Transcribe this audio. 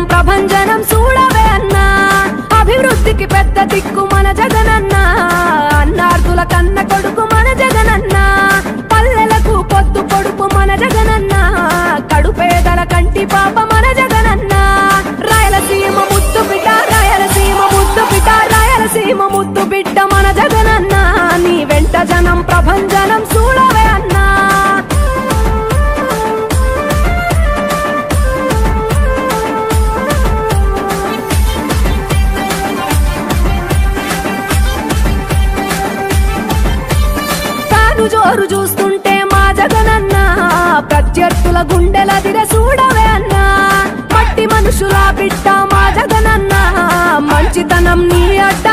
ప్రభంజనం చూడవే అన్నా అభివృద్ధికి పెద్ద దిక్కు మన జగనన్న అన్నార్థుల కన్న కొడుకు మన జగనన్న పల్లెలకు పొద్దు పొడుపు మన జగనన్న కడుపేదల కంటి పాప మన జగనన్న రాయలసీమ ముద్దు బిడ్డ రాయలసీమ ముద్దు బిడ్డ రాయలసీమ ముద్దు బిడ్డ మన జగనన్న నీ వెంట జనం ప్రభంజనం చూడవే అన్నా జోరు చూస్తుంటే మా జగనన్న ప్రత్యర్థుల గుండెల దిర చూడవే అన్నా మట్టి మనుషుల బిడ్డ మా జగనన్న మంచితనం నీ అడ్డ